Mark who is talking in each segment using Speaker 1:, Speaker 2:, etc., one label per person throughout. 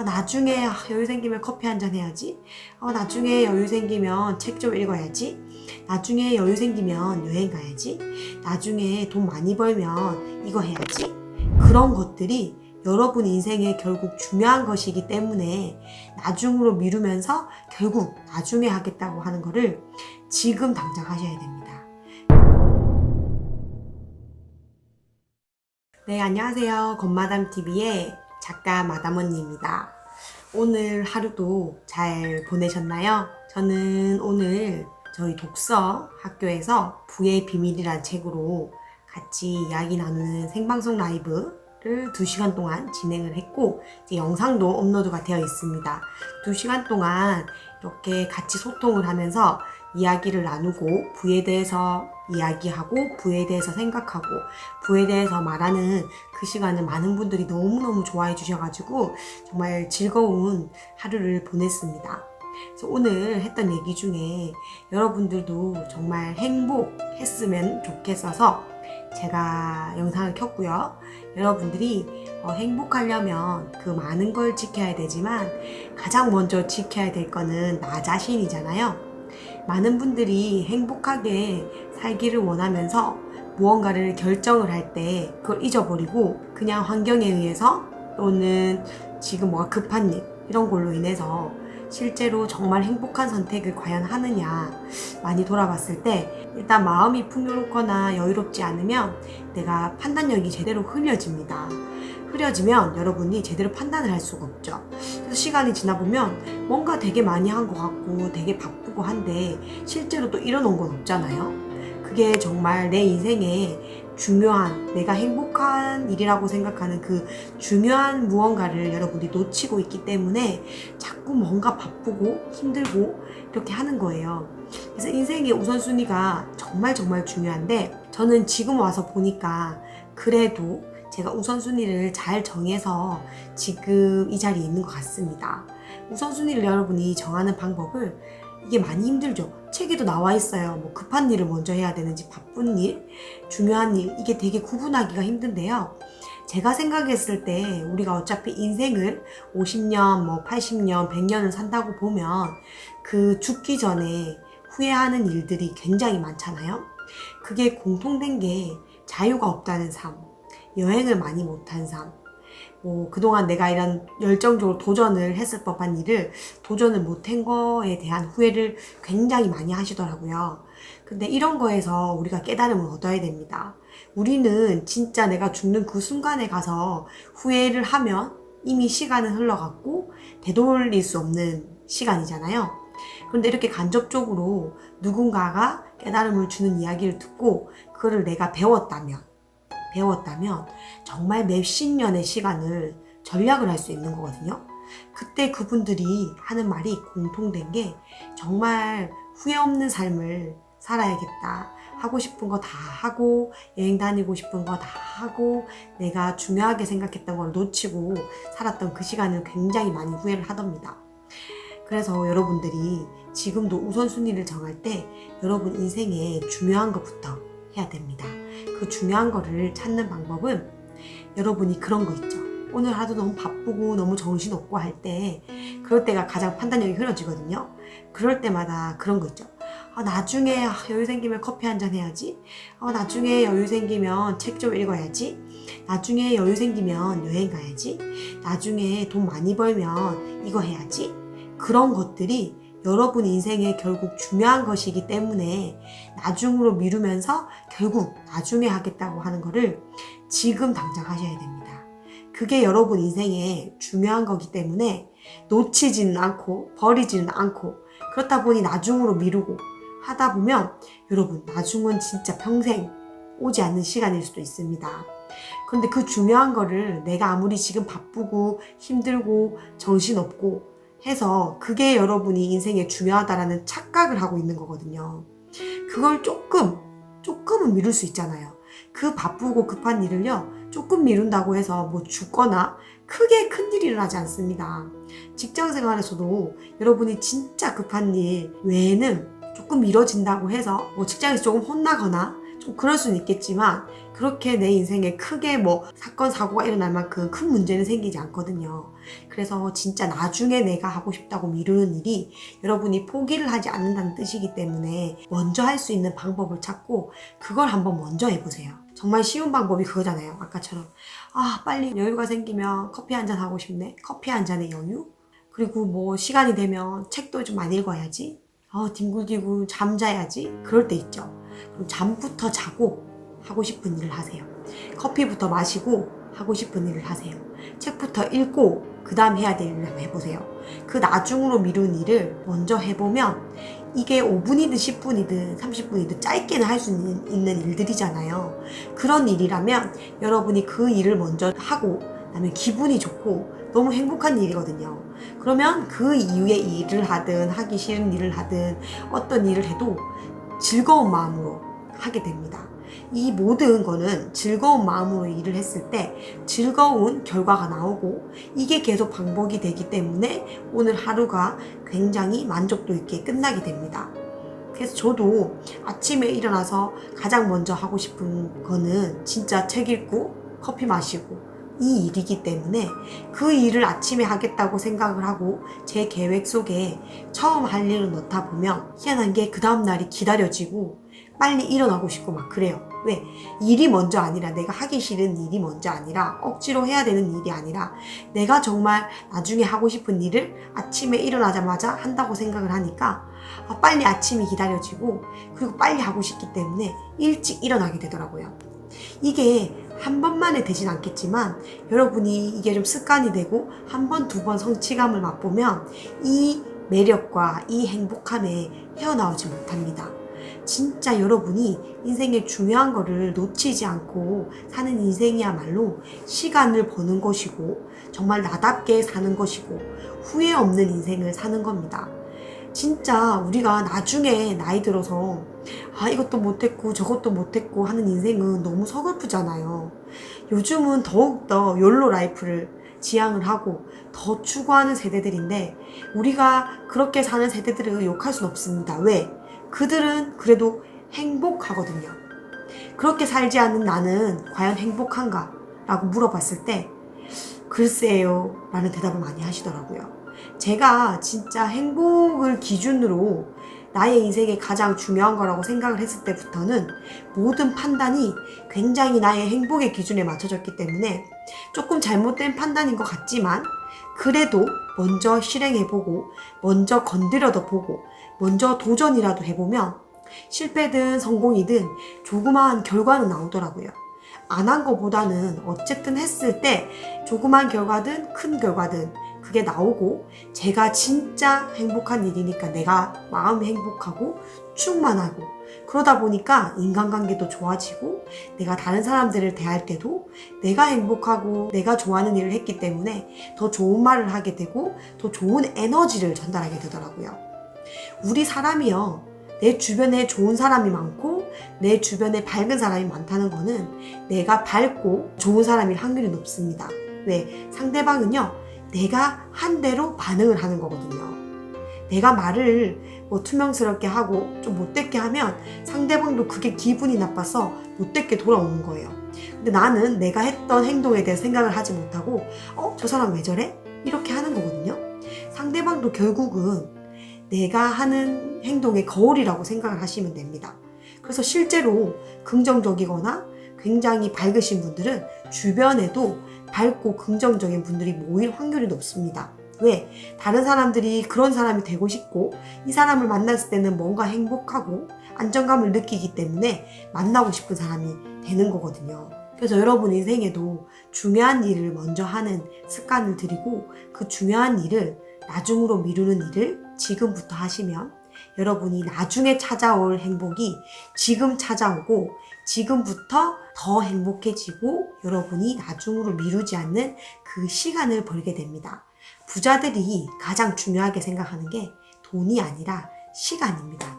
Speaker 1: 나중에 여유 생기면 커피 한잔 해야지. 나중에 여유 생기면 책 좀 읽어야지. 나중에 여유 생기면 여행 가야지. 나중에 돈 많이 벌면 이거 해야지. 그런 것들이 여러분 인생에 결국 중요한 것이기 때문에 나중으로 미루면서 결국 나중에 하겠다고 하는 거를 지금 당장 하셔야 됩니다. 네, 안녕하세요. 건마담TV의 작가 마담 언니입니다. 오늘 하루도 잘 보내셨나요? 저는 오늘 저희 독서 학교에서 부의 비밀이라는 책으로 같이 이야기 나누는 생방송 라이브를 2시간 동안 진행을 했고, 이제 영상도 업로드가 되어 있습니다. 2시간 동안 이렇게 같이 소통을 하면서 이야기를 나누고, 부에 대해서 이야기하고, 부에 대해서 생각하고, 부에 대해서 말하는 그 시간을 많은 분들이 너무너무 좋아해 주셔가지고 정말 즐거운 하루를 보냈습니다. 그래서 오늘 했던 얘기 중에 여러분들도 정말 행복했으면 좋겠어서 제가 영상을 켰고요. 여러분들이 행복하려면 그 많은 걸 지켜야 되지만 가장 먼저 지켜야 될 거는 나 자신이잖아요. 많은 분들이 행복하게 살기를 원하면서 무언가를 결정을 할 때 그걸 잊어버리고 그냥 환경에 의해서 또는 지금 뭐가 급한 일 이런 걸로 인해서 실제로 정말 행복한 선택을 과연 하느냐 많이 돌아봤을 때 일단 마음이 풍요롭거나 여유롭지 않으면 내가 판단력이 제대로 흐려집니다. 흐려지면 여러분이 제대로 판단을 할 수가 없죠. 그래서 시간이 지나보면 뭔가 되게 많이 한 것 같고 되게 바쁘고 한데 실제로 또 이뤄놓은 건 없잖아요. 그게 정말 내 인생에 중요한, 내가 행복한 일이라고 생각하는 그 중요한 무언가를 여러분이 놓치고 있기 때문에 자꾸 뭔가 바쁘고 힘들고 이렇게 하는 거예요. 그래서 인생의 우선순위가 정말 중요한데 저는 지금 와서 보니까 그래도 제가 우선순위를 잘 정해서 지금 이 자리에 있는 것 같습니다. 우선순위를 여러분이 정하는 방법을 이게 많이 힘들죠. 책에도 나와 있어요. 뭐 급한 일을 먼저 해야 되는지 바쁜 일, 중요한 일 이게 되게 구분하기가 힘든데요. 제가 생각했을 때 우리가 어차피 인생을 50년, 뭐 80년, 100년을 산다고 보면 그 죽기 전에 후회하는 일들이 굉장히 많잖아요. 그게 공통된 게 자유가 없다는 삶, 여행을 많이 못한 삶, 뭐 그동안 내가 이런 열정적으로 도전을 했을 법한 일을 도전을 못한 거에 대한 후회를 굉장히 많이 하시더라고요. 근데 이런 거에서 우리가 깨달음을 얻어야 됩니다. 우리는 진짜 내가 죽는 그 순간에 가서 후회를 하면 이미 시간은 흘러갔고 되돌릴 수 없는 시간이잖아요. 그런데 이렇게 간접적으로 누군가가 깨달음을 주는 이야기를 듣고 그거를 내가 배웠다면 정말 몇십 년의 시간을 전략을 할 수 있는 거거든요. 그때 그분들이 하는 말이 공통된 게 정말 후회 없는 삶을 살아야겠다. 하고 싶은 거 다 하고 여행 다니고 싶은 거 다 하고 내가 중요하게 생각했던 걸 놓치고 살았던 그 시간을 굉장히 많이 후회를 하답니다. 그래서 여러분들이 지금도 우선순위를 정할 때 여러분 인생에 중요한 것부터 해야 됩니다. 그 중요한 거를 찾는 방법은 여러분이 그런 거 있죠. 오늘 하루 너무 바쁘고 너무 정신없고 할 때 그럴 때가 가장 판단력이 흐려지거든요. 그럴 때마다 그런 거 있죠. 나중에 여유 생기면 커피 한잔 해야지. 나중에 여유 생기면 책 좀 읽어야지. 나중에 여유 생기면 여행 가야지. 나중에 돈 많이 벌면 이거 해야지. 그런 것들이 여러분 인생에 결국 중요한 것이기 때문에 나중으로 미루면서 결국 나중에 하겠다고 하는 거를 지금 당장 하셔야 됩니다. 그게 여러분 인생에 중요한 거기 때문에 놓치지는 않고 버리지는 않고 그렇다 보니 나중으로 미루고 하다 보면 여러분 나중은 진짜 평생 오지 않는 시간일 수도 있습니다. 그런데 그 중요한 거를 내가 아무리 지금 바쁘고 힘들고 정신없고 해서 그게 여러분이 인생에 중요하다라는 착각을 하고 있는 거거든요. 그걸 조금은 미룰 수 있잖아요. 그 바쁘고 급한 일을요, 조금 미룬다고 해서 뭐 죽거나 크게 큰일이 일어나지 않습니다. 직장 생활에서도 여러분이 진짜 급한 일 외에는 조금 미뤄진다고 해서 뭐 직장에서 조금 혼나거나 좀 그럴 수는 있겠지만 그렇게 내 인생에 크게 뭐 사건 사고가 일어날 만큼 큰 문제는 생기지 않거든요. 그래서 진짜 나중에 내가 하고 싶다고 미루는 일이 여러분이 포기를 하지 않는다는 뜻이기 때문에 먼저 할 수 있는 방법을 찾고 그걸 한번 먼저 해보세요. 정말 쉬운 방법이 그거잖아요. 아까처럼 빨리 여유가 생기면 커피 한잔 하고 싶네. 커피 한 잔의 여유? 그리고 뭐 시간이 되면 책도 좀 많이 읽어야지. 뒹굴뒹굴 잠자야지. 그럴 때 있죠. 그럼 잠부터 자고 하고 싶은 일을 하세요. 커피부터 마시고 하고 싶은 일을 하세요. 책부터 읽고 그 다음 해야 될 일을 한번 해보세요. 그 나중으로 미룬 일을 먼저 해보면 이게 5분이든 10분이든 30분이든 짧게는 할 수 있는 일들이잖아요. 그런 일이라면 여러분이 그 일을 먼저 하고 나면 기분이 좋고 너무 행복한 일이거든요. 그러면 그 이후에 일을 하든 하기 싫은 일을 하든 어떤 일을 해도 즐거운 마음으로 하게 됩니다. 이 모든 거는 즐거운 마음으로 일을 했을 때 즐거운 결과가 나오고 이게 계속 반복이 되기 때문에 오늘 하루가 굉장히 만족도 있게 끝나게 됩니다. 그래서 저도 아침에 일어나서 가장 먼저 하고 싶은 거는 진짜 책 읽고 커피 마시고 이 일이기 때문에 그 일을 아침에 하겠다고 생각을 하고 제 계획 속에 처음 할 일을 넣다 보면 희한한 게 그 다음날이 기다려지고 빨리 일어나고 싶고 막 그래요. 왜? 일이 먼저 아니라 내가 하기 싫은 일이 먼저 아니라 억지로 해야 되는 일이 아니라 내가 정말 나중에 하고 싶은 일을 아침에 일어나자마자 한다고 생각을 하니까 빨리 아침이 기다려지고 그리고 빨리 하고 싶기 때문에 일찍 일어나게 되더라고요. 이게 한 번만에 되진 않겠지만 여러분이 이게 좀 습관이 되고 한 번, 두 번 성취감을 맛보면 이 매력과 이 행복함에 헤어나오지 못합니다. 진짜 여러분이 인생의 중요한 거를 놓치지 않고 사는 인생이야말로 시간을 버는 것이고 정말 나답게 사는 것이고 후회 없는 인생을 사는 겁니다. 진짜 우리가 나중에 나이 들어서 이것도 못했고 저것도 못했고 하는 인생은 너무 서글프잖아요. 요즘은 더욱더 욜로 라이프를 지향을 하고 더 추구하는 세대들인데 우리가 그렇게 사는 세대들을 욕할 순 없습니다. 왜? 그들은 그래도 행복하거든요. 그렇게 살지 않는 나는 과연 행복한가? 라고 물어봤을 때 글쎄요 라는 대답을 많이 하시더라고요. 제가 진짜 행복을 기준으로 나의 인생에 가장 중요한 거라고 생각을 했을 때부터는 모든 판단이 굉장히 나의 행복의 기준에 맞춰졌기 때문에 조금 잘못된 판단인 것 같지만 그래도 먼저 실행해보고 먼저 건드려도 보고 먼저 도전이라도 해보면 실패든 성공이든 조그마한 결과는 나오더라고요. 안 한 거보다는 어쨌든 했을 때 조그만 결과든 큰 결과든 그게 나오고 제가 진짜 행복한 일이니까 내가 마음이 행복하고 충만하고 그러다 보니까 인간관계도 좋아지고 내가 다른 사람들을 대할 때도 내가 행복하고 내가 좋아하는 일을 했기 때문에 더 좋은 말을 하게 되고 더 좋은 에너지를 전달하게 되더라고요. 우리 사람이요. 내 주변에 좋은 사람이 많고 내 주변에 밝은 사람이 많다는 거는 내가 밝고 좋은 사람일 확률이 높습니다. 왜? 상대방은요. 내가 한 대로 반응을 하는 거거든요. 내가 말을 투명스럽게 하고 좀 못되게 하면 상대방도 그게 기분이 나빠서 못되게 돌아오는 거예요. 근데 나는 내가 했던 행동에 대해 생각을 하지 못하고 저 사람 왜 저래? 이렇게 하는 거거든요. 상대방도 결국은 내가 하는 행동의 거울이라고 생각을 하시면 됩니다. 그래서 실제로 긍정적이거나 굉장히 밝으신 분들은 주변에도 밝고 긍정적인 분들이 모일 확률이 높습니다. 왜? 다른 사람들이 그런 사람이 되고 싶고 이 사람을 만났을 때는 뭔가 행복하고 안정감을 느끼기 때문에 만나고 싶은 사람이 되는 거거든요. 그래서 여러분 인생에도 중요한 일을 먼저 하는 습관을 들이고 그 중요한 일을 나중으로 미루는 일을 지금부터 하시면 여러분이 나중에 찾아올 행복이 지금 찾아오고 지금부터 더 행복해지고 여러분이 나중으로 미루지 않는 그 시간을 벌게 됩니다. 부자들이 가장 중요하게 생각하는 게 돈이 아니라 시간입니다.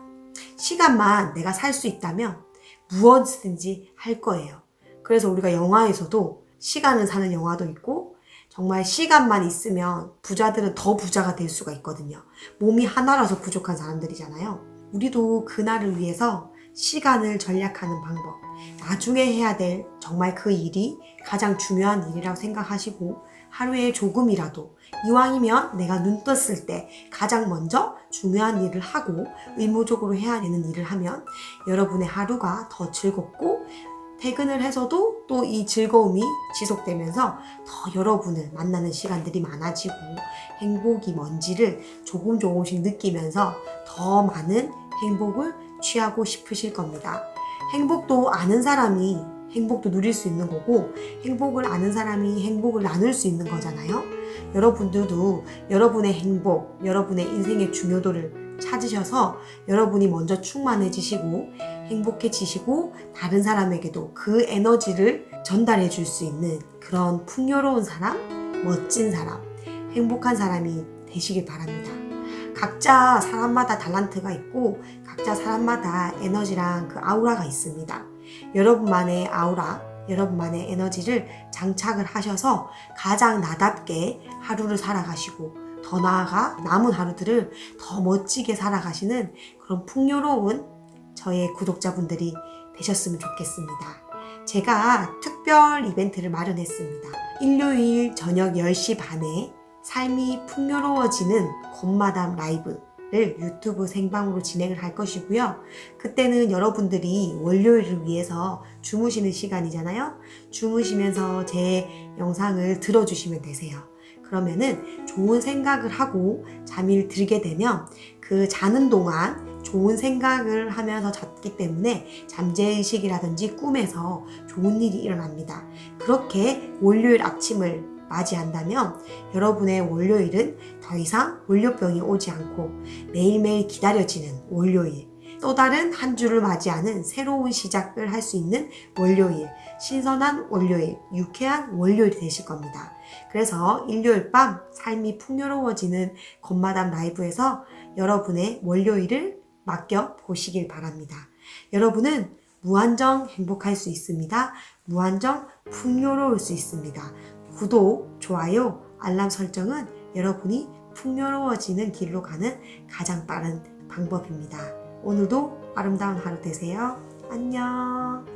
Speaker 1: 시간만 내가 살 수 있다면 무엇이든지 할 거예요. 그래서 우리가 영화에서도 시간을 사는 영화도 있고 정말 시간만 있으면 부자들은 더 부자가 될 수가 있거든요. 몸이 하나라서 부족한 사람들이잖아요. 우리도 그날을 위해서 시간을 전략하는 방법, 나중에 해야 될 정말 그 일이 가장 중요한 일이라고 생각하시고 하루에 조금이라도 이왕이면 내가 눈 떴을 때 가장 먼저 중요한 일을 하고 의무적으로 해야 되는 일을 하면 여러분의 하루가 더 즐겁고 퇴근을 해서도 또 이 즐거움이 지속되면서 더 여러분을 만나는 시간들이 많아지고 행복이 뭔지를 조금씩 느끼면서 더 많은 행복을 취하고 싶으실 겁니다. 행복도 아는 사람이 행복도 누릴 수 있는 거고 행복을 아는 사람이 행복을 나눌 수 있는 거잖아요. 여러분들도 여러분의 행복, 여러분의 인생의 중요도를 찾으셔서 여러분이 먼저 충만해지시고 행복해지시고 다른 사람에게도 그 에너지를 전달해 줄 수 있는 그런 풍요로운 사람, 멋진 사람, 행복한 사람이 되시길 바랍니다. 각자 사람마다 달란트가 있고 각자 사람마다 에너지랑 그 아우라가 있습니다. 여러분만의 아우라, 여러분만의 에너지를 장착을 하셔서 가장 나답게 하루를 살아가시고 더 나아가 남은 하루들을 더 멋지게 살아가시는 그런 풍요로운 저의 구독자분들이 되셨으면 좋겠습니다. 제가 특별 이벤트를 마련했습니다. 일요일 저녁 10시 반에 삶이 풍요로워지는 곰마담 라이브를 유튜브 생방으로 진행을 할 것이고요. 그때는 여러분들이 월요일을 위해서 주무시는 시간이잖아요. 주무시면서 제 영상을 들어주시면 되세요. 그러면은 좋은 생각을 하고 잠이 들게 되면 그 자는 동안 좋은 생각을 하면서 잤기 때문에 잠재의식이라든지 꿈에서 좋은 일이 일어납니다. 그렇게 월요일 아침을 맞이한다면 여러분의 월요일은 더 이상 월요병이 오지 않고 매일매일 기다려지는 월요일, 또 다른 한 주를 맞이하는 새로운 시작을 할 수 있는 월요일, 신선한 월요일, 유쾌한 월요일이 되실 겁니다. 그래서 일요일 밤 삶이 풍요로워지는 곰마담 라이브에서 여러분의 월요일을 맡겨 보시길 바랍니다. 여러분은 무한정 행복할 수 있습니다. 무한정 풍요로울 수 있습니다. 구독, 좋아요, 알람 설정은 여러분이 풍요로워지는 길로 가는 가장 빠른 방법입니다. 오늘도 아름다운 하루 되세요. 안녕.